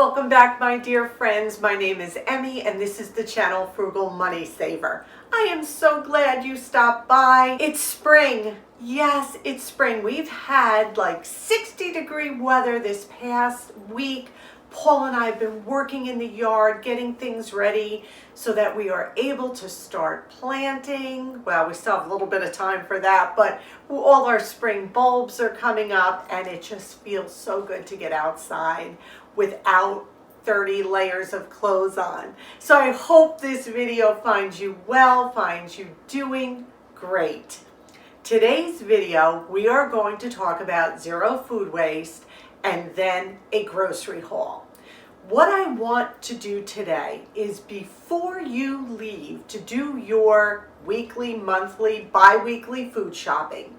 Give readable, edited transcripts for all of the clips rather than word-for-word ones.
Welcome back, my dear friends. My name is Emmy, and this is the channel Frugal Money Saver. I am so glad you stopped by. It's spring. Yes, it's spring. We've had like 60-degree weather this past week. Paul and I have been working in the yard, getting things ready so that we are able to start planting. Well, we still have a little bit of time for that, but all our spring bulbs are coming up, and it just feels so good to get outside without 30 layers of clothes on. So I hope this video finds you well, finds you doing great. Today's video, we are going to talk about zero food waste and then a grocery haul. What I want to do today is, before you leave to do your weekly, monthly, bi-weekly food shopping,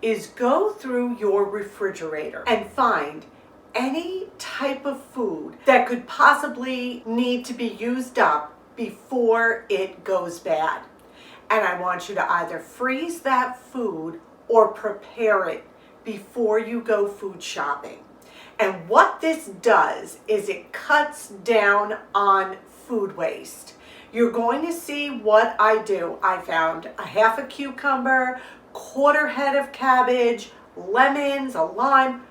is go through your refrigerator and find any type of food that could possibly need to be used up before it goes bad. And I want you to either freeze that food or prepare it before you go food shopping. And what this does is it cuts down on food waste. You're going to see what I do. I found a half a cucumber, quarter head of cabbage, lemons, a lime.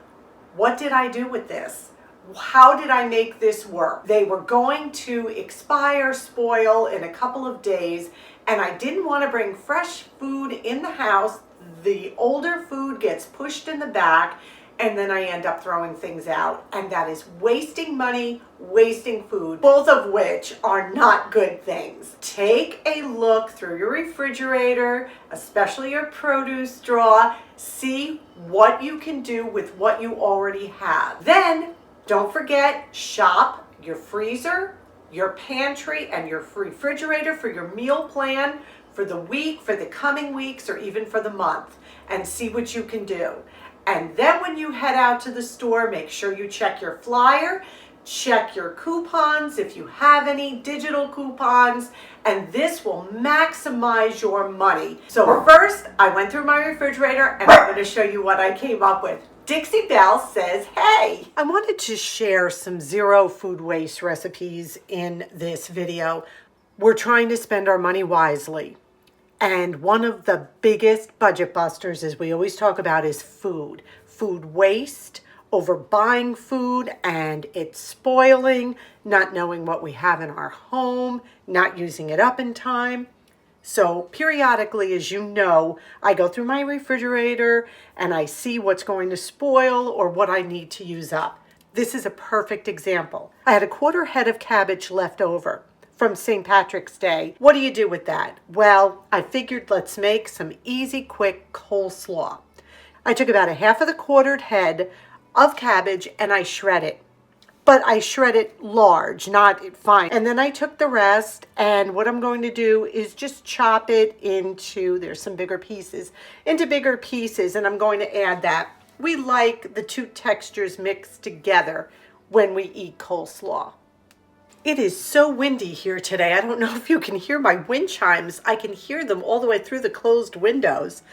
What did I do with this? How did I make this work? They were going to expire, spoil in a couple of days, and I didn't want to bring fresh food in the house. The older food gets pushed in the back, and then I end up throwing things out, and that is wasting money, wasting food, both of which are not good things. Take a look through your refrigerator, especially your produce drawer. See what you can do with what you already have. Then, don't forget, shop your freezer, your pantry, and your refrigerator for your meal plan for the week, for the coming weeks, or even for the month, and see what you can do. And then when you head out to the store, make sure you check your flyer, check your coupons if you have any digital coupons, and this will maximize your money. So first, I went through my refrigerator, and I'm going to show you what I came up with. Dixie Belle says, hey! I wanted to share some zero food waste recipes in this video. We're trying to spend our money wisely. And one of the biggest budget busters, as we always talk about, is food. Food waste, overbuying food and it's spoiling, not knowing what we have in our home, not using it up in time. So periodically, as you know, I go through my refrigerator and I see what's going to spoil or what I need to use up. This is a perfect example. I had a quarter head of cabbage left over from St. Patrick's Day. What do you do with that? Well, I figured let's make some easy, quick coleslaw. I took about a half of the quartered head of cabbage and I shred it. But I shred it large, not fine. And then I took the rest, and what I'm going to do is just chop it into, there's some bigger pieces, into bigger pieces, and I'm going to add that. We like the two textures mixed together when we eat coleslaw. It is so windy here today. I don't know if you can hear my wind chimes. I can hear them all the way through the closed windows.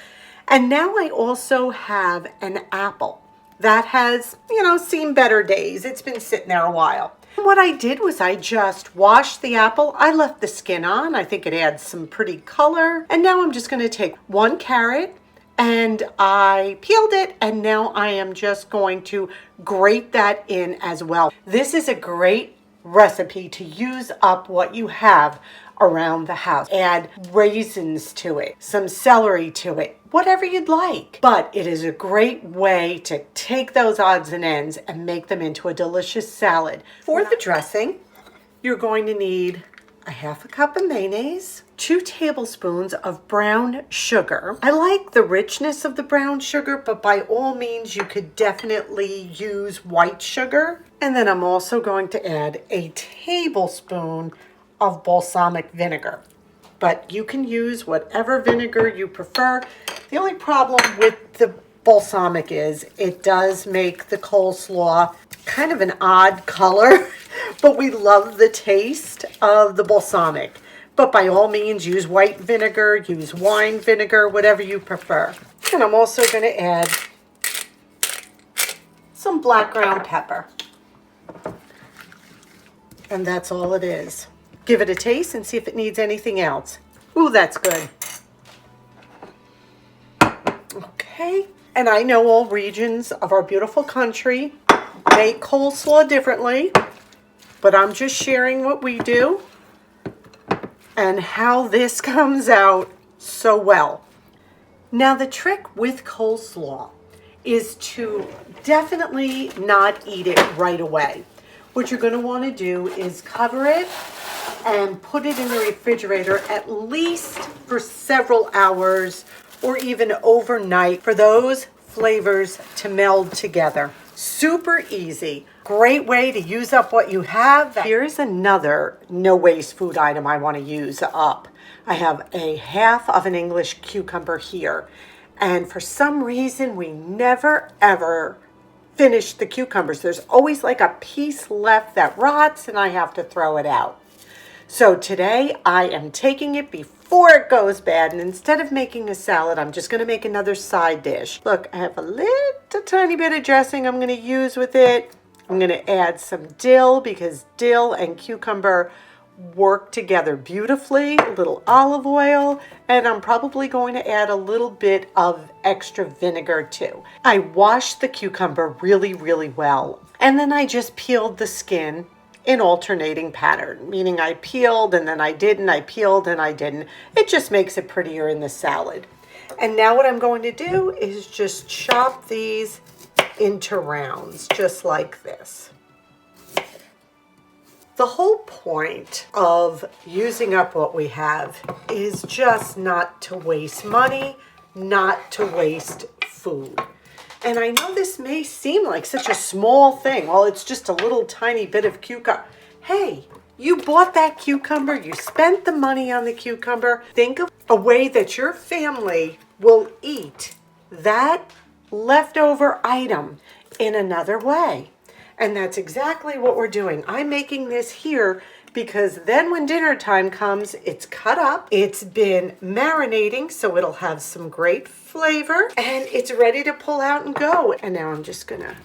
And now I also have an apple that has, seen better days. It's been sitting there a while. And what I did was I just washed the apple. I left the skin on. I think it adds some pretty color. And now I'm just going to take one carrot and I peeled it, and now I am just going to grate that in as well. This is a great recipe to use up what you have around the house. Add raisins to it, some celery to it, whatever you'd like. But it is a great way to take those odds and ends and make them into a delicious salad. For the dressing, you're going to need a half a cup of mayonnaise, 2 tablespoons of brown sugar. I like the richness of the brown sugar, but by all means, you could definitely use white sugar. And then I'm also going to add a tablespoon of balsamic vinegar. But you can use whatever vinegar you prefer. The only problem with the balsamic is it does make the coleslaw kind of an odd color, but we love the taste of the balsamic. But by all means, use white vinegar, use wine vinegar, whatever you prefer. And I'm also going to add some black ground pepper. And that's all it is. Give it a taste and see if it needs anything else. Ooh, that's good. Okay. And I know all regions of our beautiful country make coleslaw differently, but I'm just sharing what we do and how this comes out so well. Now, the trick with coleslaw is to definitely not eat it right away. What you're going to want to do is cover it and put it in the refrigerator at least for several hours or even overnight for those flavors to meld together. Super easy. Great way to use up what you have. Here's another no waste food item I want to use up. I have a half of an English cucumber here. And for some reason, we never ever finish the cucumbers. There's always like a piece left that rots and I have to throw it out. So today I am taking it before it goes bad, and instead of making a salad, I'm just going to make another side dish. Look, I have a little tiny bit of dressing I'm going to use with it. I'm going to add some dill because dill and cucumber work together beautifully, a little olive oil, and I'm probably going to add a little bit of extra vinegar too. I washed the cucumber really, really well, and then I just peeled the skin in alternating pattern, meaning I peeled and then I didn't, I peeled and I didn't. It just makes it prettier in the salad. And now what I'm going to do is just chop these into rounds, just like this. The whole point of using up what we have is just not to waste money, not to waste food. And I know this may seem like such a small thing. Well, it's just a little tiny bit of cucumber. Hey, you bought that cucumber, you spent the money on the cucumber. Think of a way that your family will eat that leftover item in another way. And that's exactly what we're doing. I'm making this here because then when dinner time comes, it's cut up, it's been marinating, so it'll have some great flavor, and it's ready to pull out and go. And now I'm just gonna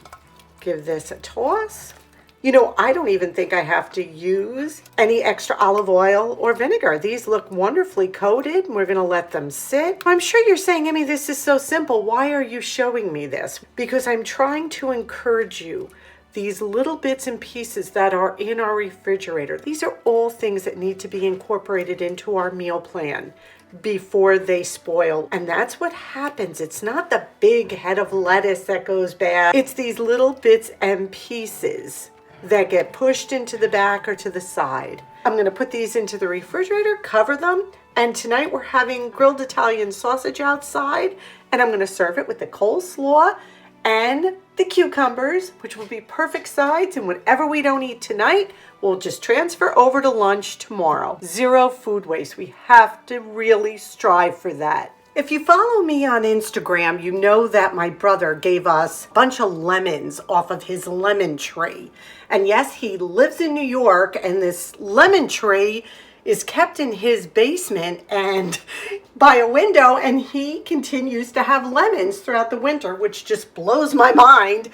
give this a toss. You know, I don't even think I have to use any extra olive oil or vinegar. These look wonderfully coated, and we're gonna let them sit. I'm sure you're saying, Emmy, this is so simple. Why are you showing me this? Because I'm trying to encourage you. These little bits and pieces that are in our refrigerator, these are all things that need to be incorporated into our meal plan before they spoil. And that's what happens. It's not the big head of lettuce that goes bad. It's these little bits and pieces that get pushed into the back or to the side. I'm going to put these into the refrigerator, cover them, and tonight we're having grilled Italian sausage outside, and I'm going to serve it with the coleslaw and the cucumbers, which will be perfect sides, and whatever we don't eat tonight, we'll just transfer over to lunch tomorrow. Zero food waste. We have to really strive for that. If you follow me on Instagram, you know that my brother gave us a bunch of lemons off of his lemon tree. And yes, he lives in New York, and this lemon tree is kept in his basement and by a window, and he continues to have lemons throughout the winter, which just blows my mind.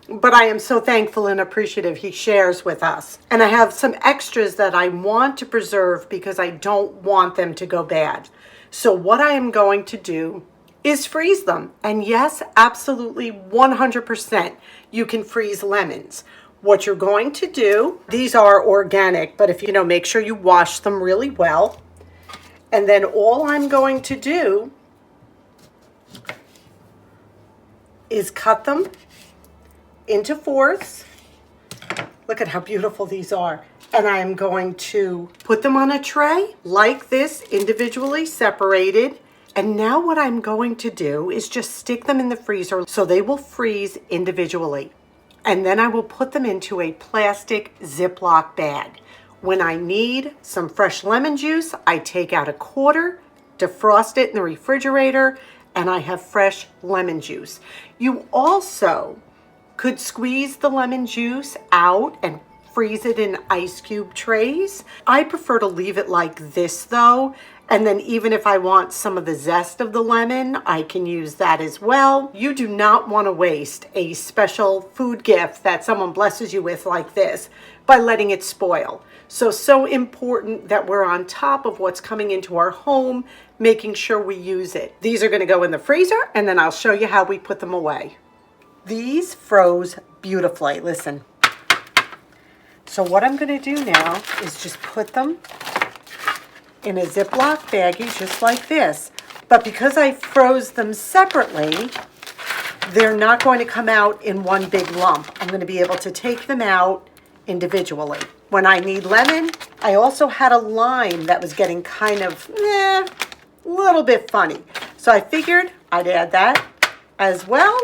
But I am so thankful and appreciative he shares with us. And I have some extras that I want to preserve because I don't want them to go bad. So what I am going to do is freeze them. And yes, absolutely 100%, you can freeze lemons. What you're going to do, these are organic, but if you know, make sure you wash them really well. And then all I'm going to do is cut them into fourths. Look at how beautiful these are. And I am going to put them on a tray like this, individually separated. And now what I'm going to do is just stick them in the freezer so they will freeze individually. And then I will put them into a plastic Ziploc bag. When I need some fresh lemon juice, I take out a quarter, defrost it in the refrigerator, and I have fresh lemon juice. You also could squeeze the lemon juice out and freeze it in ice cube trays. I prefer to leave it like this though, And then even if I want some of the zest of the lemon, I can use that as well. You do not want to waste a special food gift that someone blesses you with like this by letting it spoil. So important that we're on top of what's coming into our home, making sure we use it. These are going to go in the freezer, and then I'll show you how we put them away. These froze beautifully. Listen. So what I'm going to do now is just put them in a Ziploc baggie just like this. But because I froze them separately, they're not going to come out in one big lump. I'm going to be able to take them out individually. When I need lemon, I also had a lime that was getting kind of a little bit funny. So I figured I'd add that as well.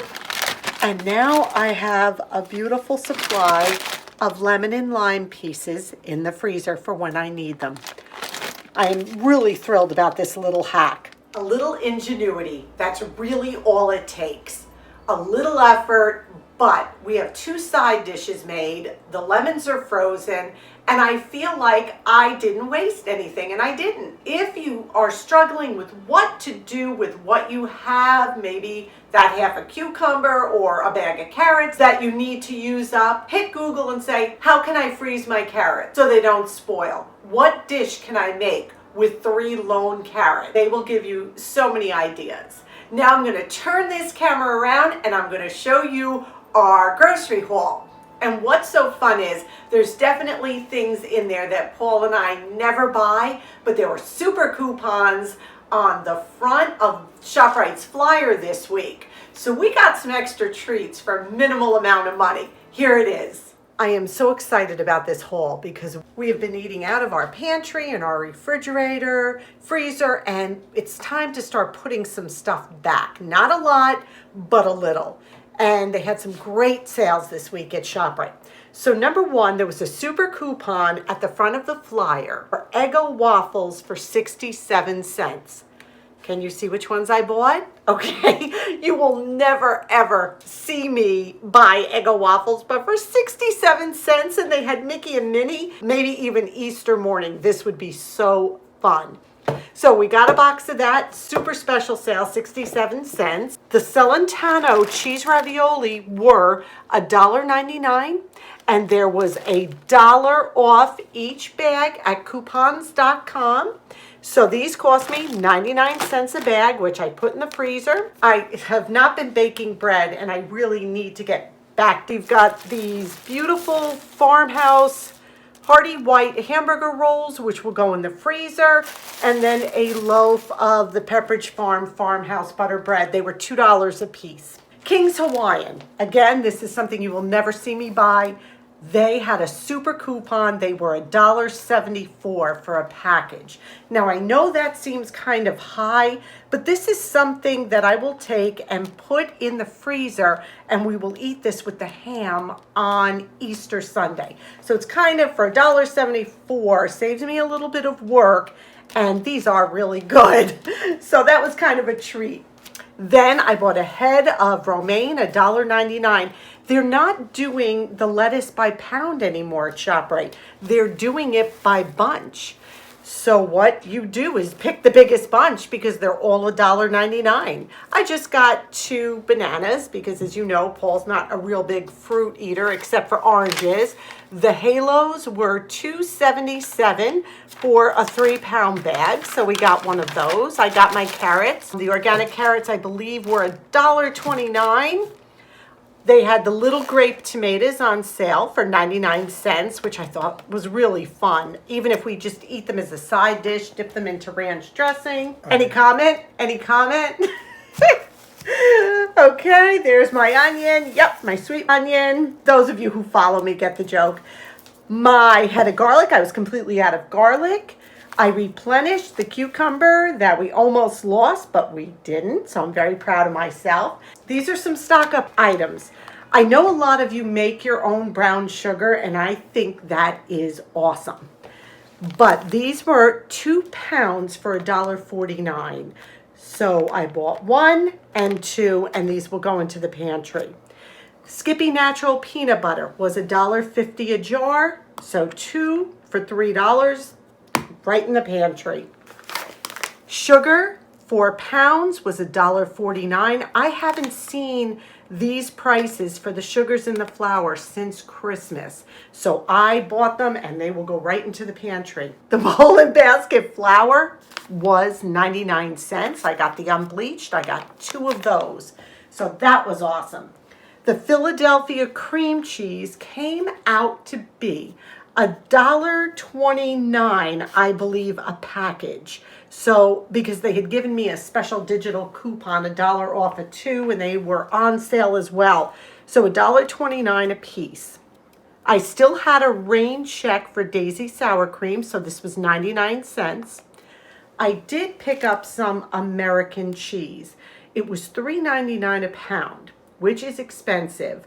And now I have a beautiful supply of lemon and lime pieces in the freezer for when I need them. I am really thrilled about this little hack. A little ingenuity, that's really all it takes. A little effort, but we have 2 side dishes made. The lemons are frozen, and I feel like I didn't waste anything, and I didn't. If you are struggling with what to do with what you have, maybe that half a cucumber or a bag of carrots that you need to use up, hit Google and say, how can I freeze my carrots so they don't spoil? What dish can I make with 3 lone carrots? They will give you so many ideas. Now I'm going to turn this camera around and I'm going to show you our grocery haul. And what's so fun is there's definitely things in there that Paul and I never buy, but there were super coupons on the front of ShopRite's flyer this week. So we got some extra treats for a minimal amount of money. Here it is. I am so excited about this haul because we have been eating out of our pantry and our refrigerator, freezer, and it's time to start putting some stuff back. Not a lot, but a little. And they had some great sales this week at ShopRite. So number 1, there was a super coupon at the front of the flyer for Eggo waffles for 67 cents. Can you see which ones I bought? Okay, you will never ever see me buy Eggo waffles, but for 67 cents, and they had Mickey and Minnie, maybe even Easter morning, this would be so fun. So we got a box of that, super special sale, 67 cents. The Celentano cheese ravioli were $1.99, and there was $1 off each bag at coupons.com. So these cost me 99 cents a bag, which I put in the freezer. I have not been baking bread, and I really need to get back. We've got these beautiful Farmhouse Hearty White hamburger rolls, which will go in the freezer, and then a loaf of the Pepperidge Farm Farmhouse butter bread. They were $2 a piece. King's Hawaiian. Again, this is something you will never see me buy. They had a super coupon. They were $1.74 for a package. Now, I know that seems kind of high, but this is something that I will take and put in the freezer, and we will eat this with the ham on Easter Sunday. So it's kind of, for $1.74, saves me a little bit of work, and these are really good. So that was kind of a treat. Then I bought a head of romaine, $1.99. They're not doing the lettuce by pound anymore at ShopRite. They're doing it by bunch. So what you do is pick the biggest bunch because they're all $1.99. I just got 2 bananas because, as you know, Paul's not a real big fruit eater except for oranges. The halos were $2.77 for a 3-pound bag, so we got one of those. I got my carrots. The organic carrots, I believe, were $1.29. They had the little grape tomatoes on sale for 99 cents, which I thought was really fun. Even if we just eat them as a side dish, dip them into ranch dressing. Any comment? Any comment? Okay, there's my onion. Yep, my sweet onion. Those of you who follow me get the joke. My head of garlic, I was completely out of garlic. I replenished the cucumber that we almost lost, but we didn't, so I'm very proud of myself. These are some stock-up items. I know a lot of you make your own brown sugar, and I think that is awesome. But these were 2 pounds for $1.49. So I bought 1 and 2, and these will go into the pantry. Skippy Natural Peanut Butter was $1.50 a jar, so 2 for $3. Right in the pantry. Sugar, 4 pounds, was $1.49. I haven't seen these prices for the sugars and the flour since Christmas. So I bought them and they will go right into the pantry. The bowl and basket flour was 99 cents. I got the unbleached. I got 2 of those. So that was awesome. The Philadelphia cream cheese came out to be $1.29, I believe, a package. So, because they had given me a special digital coupon, $1 off of 2, and they were on sale as well. So $1.29 a piece. I still had a rain check for Daisy sour cream, so this was 99 cents. I did pick up some American cheese. It was $3.99 a pound, which is expensive.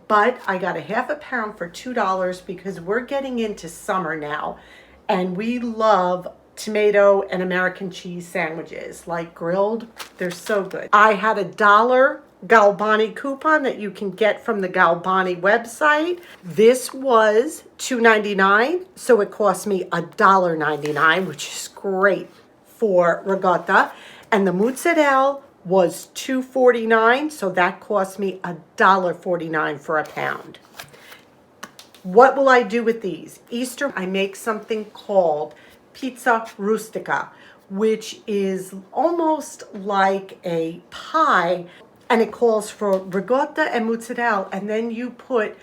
But I got a half a pound for $2 because we're getting into summer now and we love tomato and American cheese sandwiches, like grilled. They're so good. I had $1 Galbani coupon that you can get from the Galbani website. This was $2.99, so it cost me $1.99, which is great for ricotta. And the mozzarella was $2.49, so that cost me $1.49 for a pound. What will I do with these? Easter, I make something called pizza rustica, which is almost like a pie, and it calls for ricotta and mozzarella, and then you put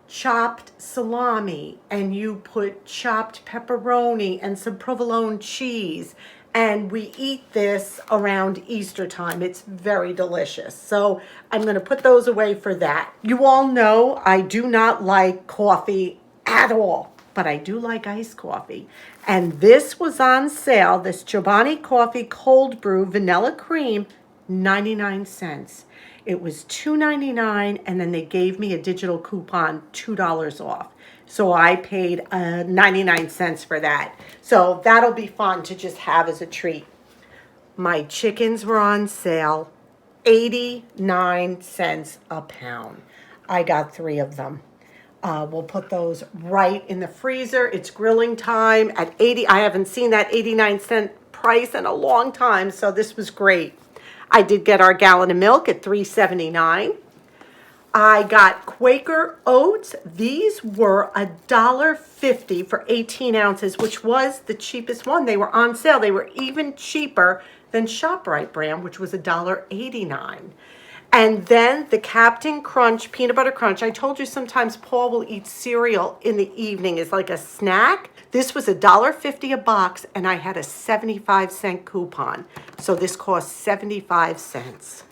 chopped salami, and you put chopped pepperoni and some provolone cheese. And we eat this around Easter time. It's very delicious. So I'm going to put those away for that. You all know I do not like coffee at all, but I do like iced coffee. And this was on sale, this Chobani Coffee Cold Brew Vanilla Cream, 99 cents. It was $2.99, and then they gave me a digital coupon, $2 off. So I paid 99 cents for that. So that'll be fun to just have as a treat. My chickens were on sale, 89 cents a pound. I got 3 of them. We'll put those right in the freezer. It's grilling time at 80. I haven't seen that 89-cent price in a long time, so this was great. I did get our gallon of milk at $3.79. I got Quaker oats. These were $1.50 for 18 ounces, which was the cheapest one. They were on sale. They were even cheaper than ShopRite brand, which was $1.89. And then the Captain Crunch Peanut Butter Crunch. I told you sometimes Paul will eat cereal in the evening as like a snack. This was $1.50 a box, and I had a 75-cent coupon. So this cost 75 cents.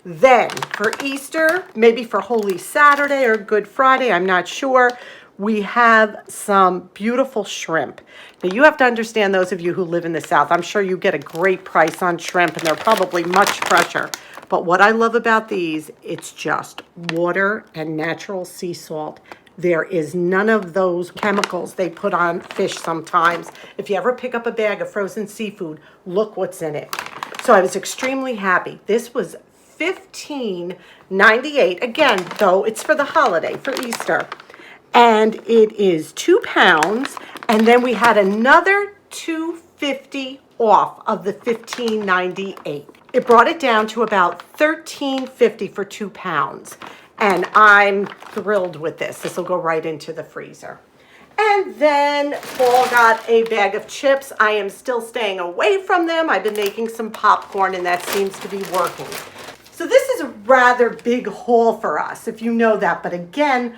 Then for Easter, maybe for Holy Saturday or Good Friday, I'm not sure, we have some beautiful shrimp. Now you have to understand, those of you who live in the South, I'm sure you get a great price on shrimp and they're probably much fresher. But what I love about these, it's just water and natural sea salt. There is none of those chemicals they put on fish sometimes. If you ever pick up a bag of frozen seafood, look what's in it. So I was extremely happy. This was $15.98. Again, though, it's for the holiday, for Easter. And it is 2 pounds. And then we had another $2.50 off of the $15.98. It brought it down to about $13.50 for 2 pounds. And I'm thrilled with this. This will go right into the freezer. And then Paul got a bag of chips. I am still staying away from them. I've been making some popcorn, and that seems to be working. So this is a rather big haul for us, if you know that. But again,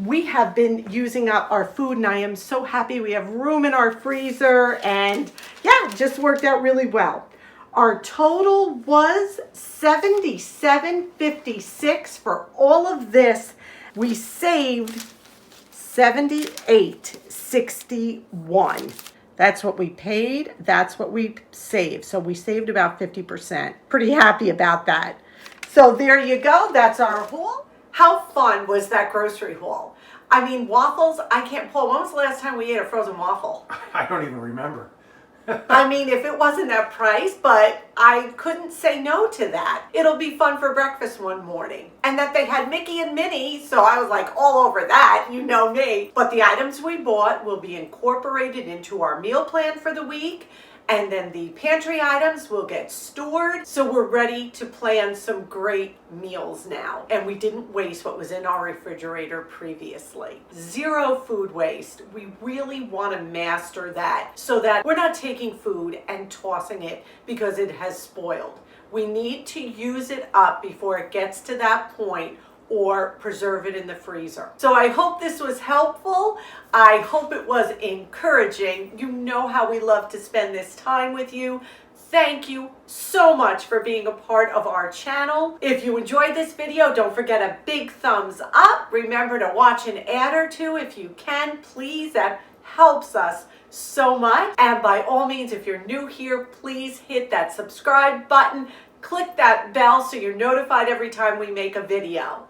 we have been using up our food, and I am so happy we have room in our freezer. And yeah, just worked out really well. Our total was $77.56 for all of this. We saved $78.61. That's what we paid. That's what we saved. So we saved about 50%. Pretty happy about that. So there you go. That's our haul. How fun was that grocery haul? I mean, waffles, I can't pull. When was the last time we ate a frozen waffle? I don't even remember. I mean, if it wasn't that price, but I couldn't say no to that. It'll be fun for breakfast one morning. And that they had Mickey and Minnie, so I was like all over that, you know me. But the items we bought will be incorporated into our meal plan for the week. And then the pantry items will get stored. So we're ready to plan some great meals now. And we didn't waste what was in our refrigerator previously. Zero food waste. We really want to master that so that we're not taking food and tossing it because it has spoiled. We need to use it up before it gets to that point, or preserve it in the freezer. So I hope this was helpful. I hope it was encouraging. You know how we love to spend this time with you. Thank you so much for being a part of our channel. If you enjoyed this video, don't forget a big thumbs up. Remember to watch an ad or two if you can, please. That helps us so much. And by all means, if you're new here, please hit that subscribe button. Click that bell so you're notified every time we make a video.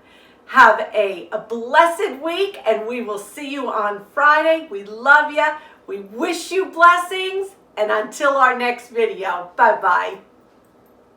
Have a blessed week, and we will see you on Friday. We love you. We wish you blessings. And until our next video, bye-bye.